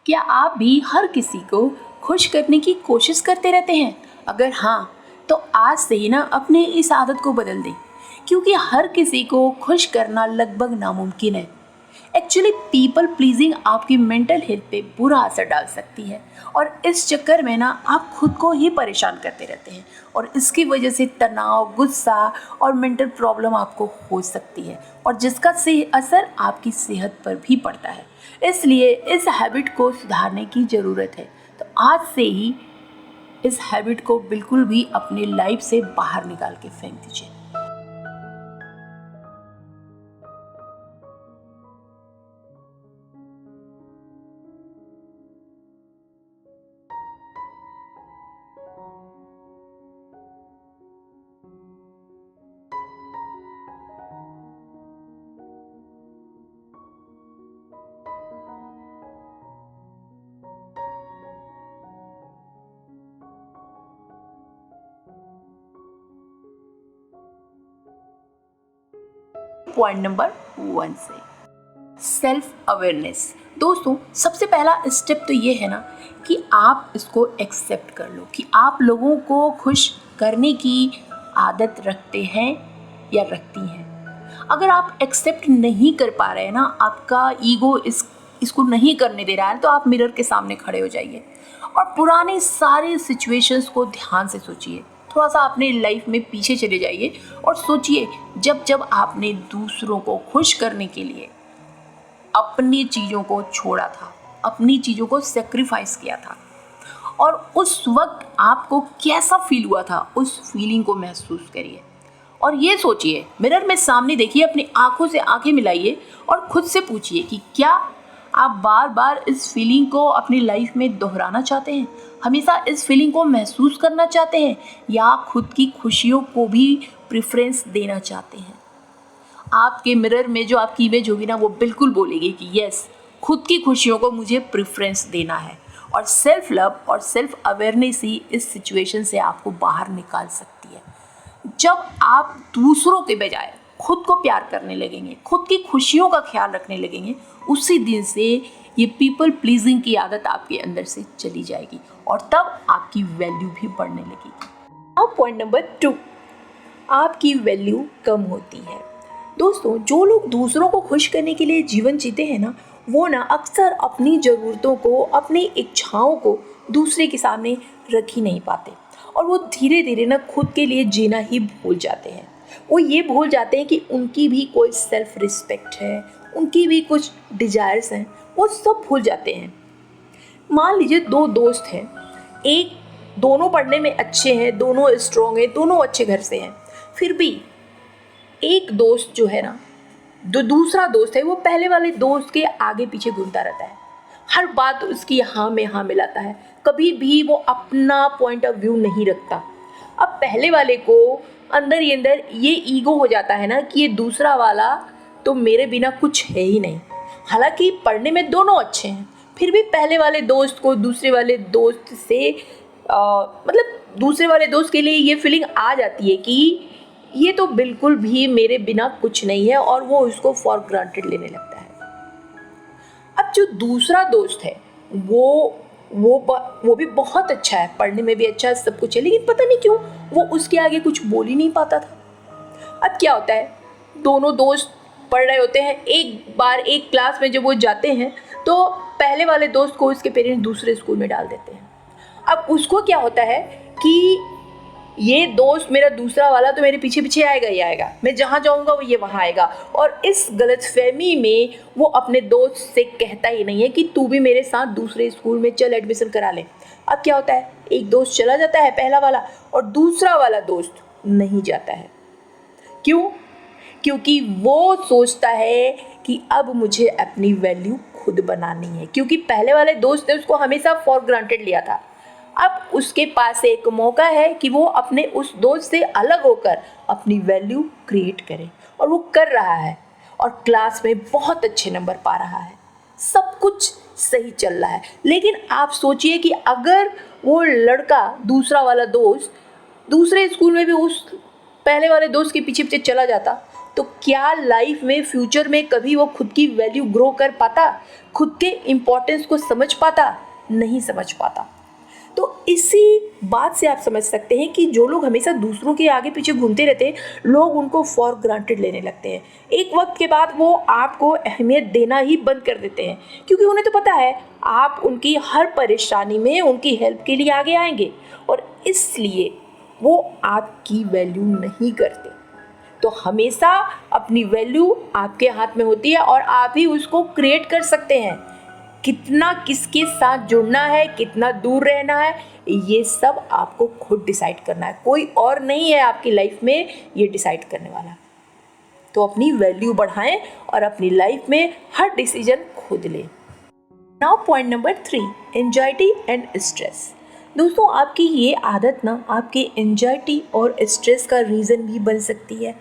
क्या आप भी हर किसी को खुश करने की कोशिश करते रहते हैं? अगर हाँ, तो आज से ही ना अपने इस आदत को बदल दें, क्योंकि हर किसी को खुश करना लगभग नामुमकिन है। एक्चुअली पीपल प्लीजिंग आपकी मेंटल हेल्थ पे बुरा असर डाल सकती है और इस चक्कर में ना आप खुद को ही परेशान करते रहते हैं और इसकी वजह से तनाव, गुस्सा और मेंटल प्रॉब्लम आपको हो सकती है और जिसका सही असर आपकी सेहत पर भी पड़ता है। इसलिए इस हैबिट को सुधारने की ज़रूरत है। तो आज से ही इस हैबिट को बिल्कुल भी अपनी लाइफ से बाहर निकाल के फेंक दीजिए। पॉइंट नंबर 1 से सेल्फ अवेयरनेस। दोस्तों, सबसे पहला स्टेप तो ये है ना कि आप इसको एक्सेप्ट कर लो कि आप लोगों को खुश करने की आदत रखते हैं या रखती हैं। अगर आप एक्सेप्ट नहीं कर पा रहे हैं ना, आपका ईगो इसको नहीं करने दे रहा है, तो आप मिरर के सामने खड़े हो जाइए और पुराने सारे सिचुएशंस को ध्यान से सोचिए। थोड़ा सा अपने लाइफ में पीछे चले जाइए और सोचिए जब जब आपने दूसरों को खुश करने के लिए अपनी चीज़ों को छोड़ा था, अपनी चीज़ों को सेक्रीफाइस किया था और उस वक्त आपको कैसा फील हुआ था, उस फीलिंग को महसूस करिए और ये सोचिए, मिरर में सामने देखिए, अपनी आंखों से आंखें मिलाइए और खुद से पूछिए कि क्या आप बार बार इस फीलिंग को अपनी लाइफ में दोहराना चाहते हैं, हमेशा इस फीलिंग को महसूस करना चाहते हैं या खुद की खुशियों को भी प्रेफरेंस देना चाहते हैं। आपके मिरर में जो आपकी इमेज होगी ना, वो बिल्कुल बोलेगी कि यस, खुद की खुशियों को मुझे प्रेफरेंस देना है। और सेल्फ लव और सेल्फ अवेयरनेस ही इस सिचुएशन से आपको बाहर निकाल सकती है। जब आप दूसरों के बजाय खुद को प्यार करने लगेंगे, खुद की खुशियों का ख्याल रखने लगेंगे, उसी दिन से ये पीपल प्लीजिंग की आदत आपके अंदर से चली जाएगी और तब आपकी वैल्यू भी बढ़ने लगेगी। अब पॉइंट नंबर 2, आपकी वैल्यू कम होती है। दोस्तों, जो लोग दूसरों को खुश करने के लिए जीवन जीते हैं ना, वो ना अक्सर अपनी ज़रूरतों को, अपनी इच्छाओं को दूसरे के सामने रख ही नहीं पाते और वो धीरे धीरे ना खुद के लिए जीना ही भूल जाते हैं। वो ये भूल जाते हैं कि उनकी भी कोई सेल्फ रिस्पेक्ट है, उनकी भी कुछ डिजायर्स हैं, वो सब भूल जाते हैं। मान लीजिए 2 दोस्त हैं, एक दोनों पढ़ने में अच्छे हैं, दोनों स्ट्रॉन्ग हैं, दोनों अच्छे घर से हैं, फिर भी एक दोस्त जो है ना, जो दूसरा दोस्त है, वो पहले वाले दोस्त के आगे पीछे घूमता रहता है, हर बात उसकी हाँ में हाँ मिलाता है, कभी भी वो अपना पॉइंट ऑफ व्यू नहीं रखता। अब पहले वाले को अंदर ही अंदर ये ईगो हो जाता है ना कि ये दूसरा वाला तो मेरे बिना कुछ है ही नहीं। हालांकि पढ़ने में दोनों अच्छे हैं, फिर भी पहले वाले दोस्त को दूसरे वाले दोस्त से मतलब दूसरे वाले दोस्त के लिए ये फीलिंग आ जाती है कि ये तो बिल्कुल भी मेरे बिना कुछ नहीं है और वो उसको फॉर ग्रांटेड लेने लगता है। अब जो दूसरा दोस्त है वो भी बहुत अच्छा है, पढ़ने में भी अच्छा है, सब कुछ है, लेकिन पता नहीं क्यों वो उसके आगे कुछ बोल ही नहीं पाता था। अब क्या होता है, दोनों दोस्त पढ़ रहे होते हैं, एक बार एक क्लास में जब वो जाते हैं तो पहले वाले दोस्त को उसके पेरेंट्स दूसरे स्कूल में डाल देते हैं। अब उसको क्या होता है कि ये दोस्त मेरा दूसरा वाला तो मेरे पीछे पीछे आएगा ही आएगा, मैं जहाँ जाऊँगा वो ये वहाँ आएगा, और इस गलतफहमी में वो अपने दोस्त से कहता ही नहीं है कि तू भी मेरे साथ दूसरे स्कूल में चल, एडमिशन करा ले। अब क्या होता है, एक दोस्त चला जाता है पहला वाला और दूसरा वाला दोस्त नहीं जाता है। क्यों? क्योंकि वो सोचता है कि अब मुझे अपनी वैल्यू खुद बनानी है, क्योंकि पहले वाले दोस्त ने उसको हमेशा फॉर ग्रांटेड लिया था। अब उसके पास एक मौका है कि वो अपने उस दोस्त से अलग होकर अपनी वैल्यू क्रिएट करे, और वो कर रहा है और क्लास में बहुत अच्छे नंबर पा रहा है, सब कुछ सही चल रहा है। लेकिन आप सोचिए कि अगर वो लड़का, दूसरा वाला दोस्त, दूसरे स्कूल में भी उस पहले वाले दोस्त के पीछे पीछे चला जाता तो क्या लाइफ में फ्यूचर में कभी वो खुद की वैल्यू ग्रो कर पाता, खुद के इम्पोर्टेंस को समझ पाता? नहीं समझ पाता। तो इसी बात से आप समझ सकते हैं कि जो लोग हमेशा दूसरों के आगे पीछे घूमते रहते हैं, लोग उनको फॉर ग्रांटेड लेने लगते हैं। एक वक्त के बाद वो आपको अहमियत देना ही बंद कर देते हैं, क्योंकि उन्हें तो पता है आप उनकी हर परेशानी में उनकी हेल्प के लिए आगे आएंगे, और इसलिए वो आपकी वैल्यू नहीं करते। तो हमेशा अपनी वैल्यू आपके हाथ में होती है और आप ही उसको क्रिएट कर सकते हैं। कितना किसके साथ जुड़ना है, कितना दूर रहना है, ये सब आपको खुद डिसाइड करना है। कोई और नहीं है आपकी लाइफ में ये डिसाइड करने वाला। तो अपनी वैल्यू बढ़ाएं और अपनी लाइफ में हर डिसीजन खुद लें। Now point number 3, anxiety and stress. दोस्तों, आपकी ये आदत ना आपकी एंजाइटी और स्ट्रेस का रीज़न भी बन सकती है।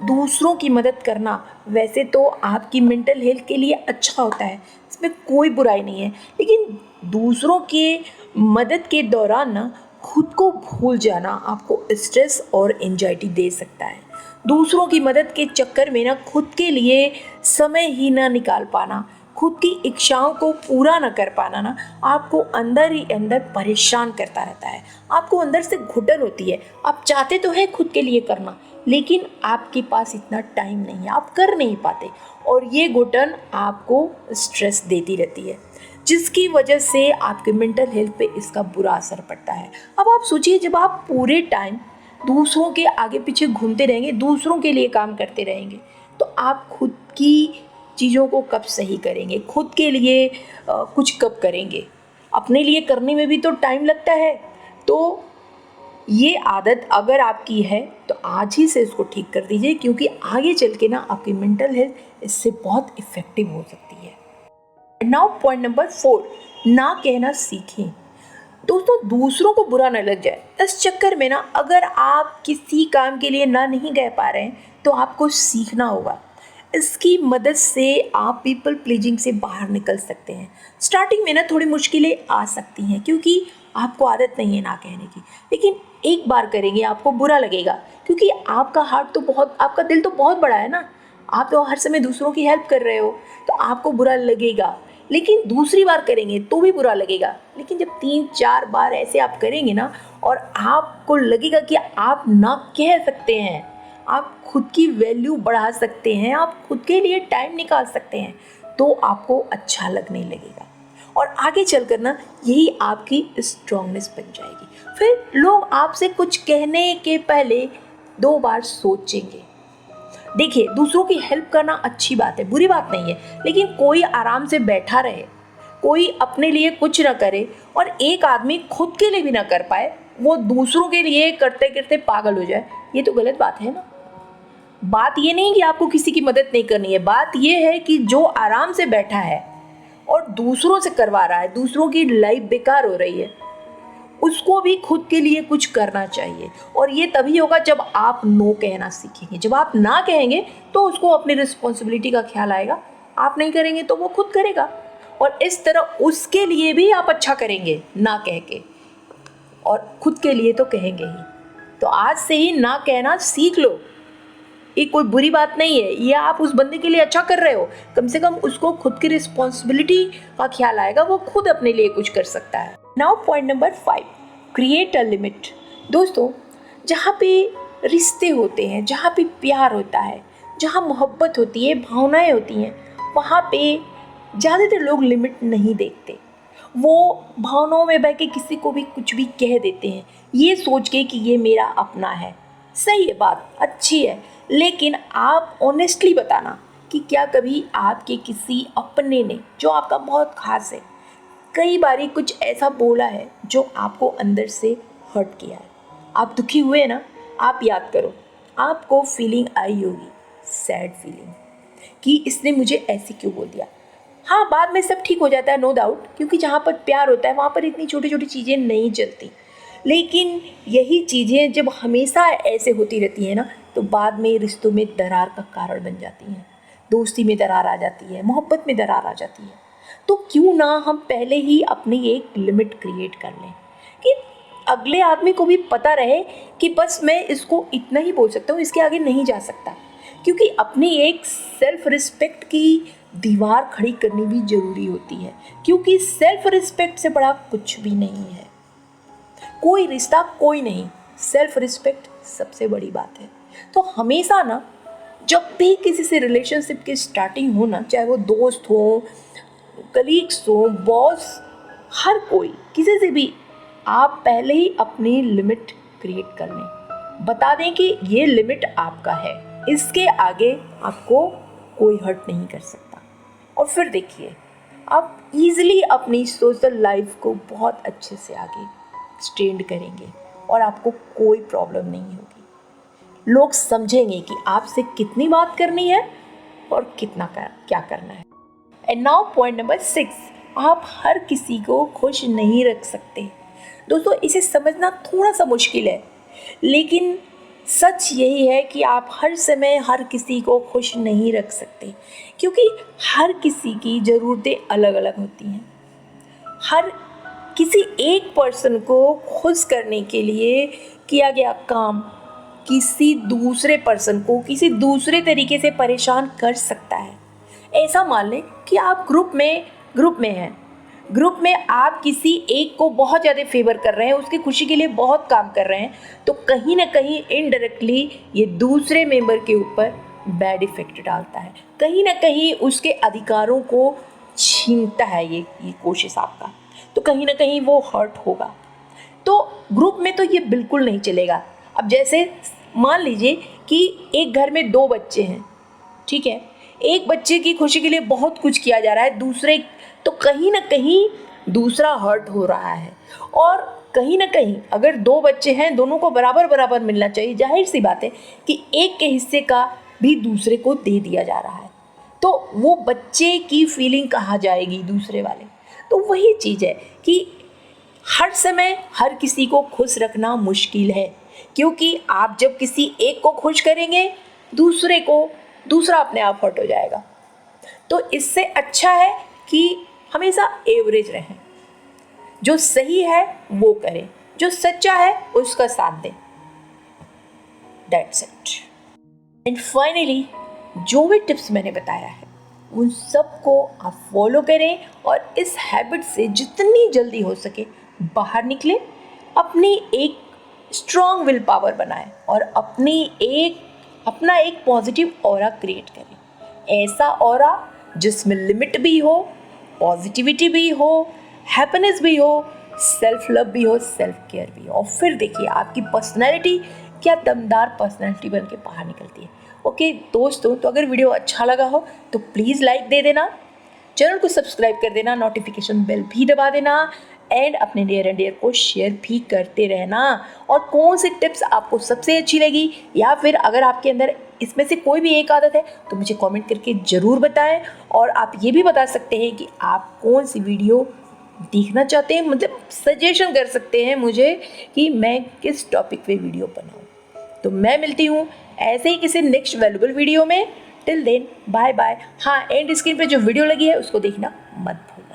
दूसरों की मदद करना वैसे तो आपकी मेंटल हेल्थ के लिए अच्छा होता है, इसमें कोई बुराई नहीं है, लेकिन दूसरों के मदद के दौरान ना खुद को भूल जाना आपको स्ट्रेस और एंजाइटी दे सकता है। दूसरों की मदद के चक्कर में ना खुद के लिए समय ही ना निकाल पाना, खुद की इच्छाओं को पूरा न कर पाना ना आपको अंदर ही अंदर परेशान करता रहता है। आपको अंदर से घुटन होती है। आप चाहते तो है खुद के लिए करना, लेकिन आपके पास इतना टाइम नहीं है, आप कर नहीं पाते, और ये घुटन आपको स्ट्रेस देती रहती है, जिसकी वजह से आपके मेंटल हेल्थ पे इसका बुरा असर पड़ता है। अब आप सोचिए, जब आप पूरे टाइम दूसरों के आगे पीछे घूमते रहेंगे, दूसरों के लिए काम करते रहेंगे, तो आप खुद की चीज़ों को कब सही करेंगे, खुद के लिए कुछ कब करेंगे? अपने लिए करने में भी तो टाइम लगता है। तो ये आदत अगर आपकी है तो आज ही से इसको ठीक कर दीजिए, क्योंकि आगे चल के ना आपकी मेंटल हेल्थ इससे बहुत इफ़ेक्टिव हो सकती है। नाउ पॉइंट नंबर 4, ना कहना सीखें। दोस्तों, दूसरों को बुरा न लग जाए, इस चक्कर में ना अगर आप किसी काम के लिए ना नहीं कह पा रहे हैं तो आपको सीखना होगा। इसकी मदद से आप पीपल प्लीजिंग से बाहर निकल सकते हैं। स्टार्टिंग में ना थोड़ी मुश्किलें आ सकती हैं, क्योंकि आपको आदत नहीं है ना कहने की, लेकिन एक बार करेंगे आपको बुरा लगेगा, क्योंकि आपका दिल तो बहुत बड़ा है ना। आप तो हर समय दूसरों की हेल्प कर रहे हो, तो आपको बुरा लगेगा। लेकिन दूसरी बार करेंगे तो भी बुरा लगेगा, लेकिन जब 3-4 बार ऐसे आप करेंगे ना, और आपको लगेगा कि आप ना कह सकते हैं, आप खुद की वैल्यू बढ़ा सकते हैं, आप खुद के लिए टाइम निकाल सकते हैं, तो आपको अच्छा लगने लगेगा, और आगे चलकर ना यही आपकी स्ट्रांगनेस बन जाएगी। फिर लोग आपसे कुछ कहने के पहले 2 बार सोचेंगे। देखिए, दूसरों की हेल्प करना अच्छी बात है, बुरी बात नहीं है, लेकिन कोई आराम से बैठा रहे, कोई अपने लिए कुछ ना करे, और एक आदमी खुद के लिए भी ना कर पाए, वो दूसरों के लिए करते करते पागल हो जाए, ये तो गलत बात है ना। बात ये नहीं कि आपको किसी की मदद नहीं करनी है, बात ये है कि जो आराम से बैठा है और दूसरों से करवा रहा है, दूसरों की लाइफ बेकार हो रही है, उसको भी खुद के लिए कुछ करना चाहिए। और ये तभी होगा जब आप नो कहना सीखेंगे। जब आप ना कहेंगे तो उसको अपनी रिस्पॉन्सिबिलिटी का ख्याल आएगा, आप नहीं करेंगे तो वो खुद करेगा, और इस तरह उसके लिए भी आप अच्छा करेंगे ना कह के, और खुद के लिए तो कहेंगे ही। तो आज से ही ना कहना सीख लो। ये कोई बुरी बात नहीं है, ये आप उस बंदे के लिए अच्छा कर रहे हो, कम से कम उसको खुद की रिस्पॉन्सिबिलिटी का ख्याल आएगा, वो खुद अपने लिए कुछ कर सकता है। Now point number 5, create a limit. दोस्तों, जहाँ पे रिश्ते होते हैं, जहाँ पे प्यार होता है, जहाँ मोहब्बत होती है, भावनाएं होती हैं, वहाँ पे ज़्यादातर लोग लिमिट नहीं देखते। वो भावनाओं में बह के किसी को भी कुछ भी कह देते हैं, ये सोच के कि ये मेरा अपना है। सही है, बात अच्छी है, लेकिन आप ऑनेस्टली बताना कि क्या कभी आपके किसी अपने ने, जो आपका बहुत खास है, कई बारी कुछ ऐसा बोला है जो आपको अंदर से हर्ट किया है, आप दुखी हुए ना, आप याद करो, आपको फीलिंग आई होगी, सैड फीलिंग, कि इसने मुझे ऐसे क्यों बोल दिया। हाँ, बाद में सब ठीक हो जाता है, नो डाउट, क्योंकि जहाँ पर प्यार होता है वहाँ पर इतनी छोटी छोटी चीज़ें नहीं चलती। लेकिन यही चीज़ें जब हमेशा ऐसे होती रहती हैं ना, तो बाद में रिश्तों में दरार का कारण बन जाती हैं, दोस्ती में दरार आ जाती है, मोहब्बत में दरार आ जाती है। तो क्यों ना हम पहले ही अपनी एक लिमिट क्रिएट कर लें, कि अगले आदमी को भी पता रहे कि बस मैं इसको इतना ही बोल सकता हूँ, इसके आगे नहीं जा सकता। क्योंकि अपनी एक सेल्फ रिस्पेक्ट की दीवार खड़ी करनी भी ज़रूरी होती है, क्योंकि सेल्फ रिस्पेक्ट से बड़ा कुछ भी नहीं है। कोई रिश्ता कोई नहीं, सेल्फ रिस्पेक्ट सबसे बड़ी बात है। तो हमेशा ना जब भी किसी से रिलेशनशिप की स्टार्टिंग हो ना, चाहे वो दोस्त हो, कलीग्स हो, बॉस, हर कोई, किसी से भी, आप पहले ही अपनी लिमिट क्रिएट कर लें। बता दें कि ये लिमिट आपका है, इसके आगे आपको कोई हर्ट नहीं कर सकता। और फिर देखिए, आप इजीली अपनी सोशल लाइफ को बहुत अच्छे से आगे स्टैंड करेंगे और आपको कोई प्रॉब्लम नहीं होगी। लोग समझेंगे कि आपसे कितनी बात करनी है और क्या करना है। एंड नाउ पॉइंट नंबर 6, आप हर किसी को खुश नहीं रख सकते। दोस्तों, इसे समझना थोड़ा सा मुश्किल है, लेकिन सच यही है कि आप हर समय हर किसी को खुश नहीं रख सकते, क्योंकि हर किसी की ज़रूरतें अलग अलग होती हैं। हर किसी एक पर्सन को खुश करने के लिए किया गया काम किसी दूसरे पर्सन को किसी दूसरे तरीके से परेशान कर सकता है। ऐसा मान लें कि आप ग्रुप में हैं, ग्रुप में आप किसी एक को बहुत ज़्यादा फेवर कर रहे हैं, उसकी खुशी के लिए बहुत काम कर रहे हैं, तो कहीं ना कहीं इनडायरेक्टली ये दूसरे मेंबर के ऊपर बैड इफेक्ट डालता है, कहीं ना कहीं उसके अधिकारों को छीनता है ये कोशिश आपका, तो कहीं ना कहीं वो हर्ट होगा। तो ग्रुप में तो ये बिल्कुल नहीं चलेगा। अब जैसे मान लीजिए कि एक घर में 2 बच्चे हैं, ठीक है, एक बच्चे की खुशी के लिए बहुत कुछ किया जा रहा है, दूसरे तो कहीं ना कहीं दूसरा हर्ट हो रहा है। और कहीं ना कहीं अगर 2 बच्चे हैं, दोनों को बराबर बराबर मिलना चाहिए। जाहिर सी बात है कि एक के हिस्से का भी दूसरे को दे दिया जा रहा है, तो वो बच्चे की फीलिंग कहाँ जाएगी दूसरे वाले। तो वही चीज़ है कि हर समय हर किसी को खुश रखना मुश्किल है, क्योंकि आप जब किसी एक को खुश करेंगे, दूसरा अपने आप हर्ट हो जाएगा। तो इससे अच्छा है कि हमेशा एवरेज रहें, जो सही है वो करें, जो सच्चा है उसका साथ दें। That's it. एंड फाइनली, जो भी टिप्स मैंने बताया है उन सबको आप फॉलो करें और इस हैबिट से जितनी जल्दी हो सके बाहर निकलें, अपनी एक स्ट्रॉन्ग विल पावर बनाएं और अपना एक पॉजिटिव ऑरा क्रिएट करें। ऐसा ऑरा जिसमें लिमिट भी हो, पॉजिटिविटी भी हो, हैप्पीनेस भी हो, सेल्फ लव भी हो, सेल्फ केयर भी हो। और फिर देखिए आपकी पर्सनैलिटी क्या दमदार पर्सनैलिटी बन के बाहर निकलती है। ओके दोस्तों, तो अगर वीडियो अच्छा लगा हो तो प्लीज़ लाइक दे देना, चैनल को सब्सक्राइब कर देना, नोटिफिकेशन बेल भी दबा देना एंड अपने नियर एंड डियर को शेयर भी करते रहना। और कौन सी टिप्स आपको सबसे अच्छी लगी, या फिर अगर आपके अंदर इसमें से कोई भी एक आदत है तो मुझे कमेंट करके ज़रूर बताएं। और आप ये भी बता सकते हैं कि आप कौन सी वीडियो देखना चाहते हैं, मतलब सजेशन कर सकते हैं मुझे कि मैं किस टॉपिक पे वीडियो बनाऊं। तो मैं मिलती हूँ ऐसे ही किसी नेक्स्ट वैल्यूबल वीडियो में। Till then bye bye. हाँ, एंड स्क्रीन पे जो वीडियो लगी है उसको देखना मत भूलना।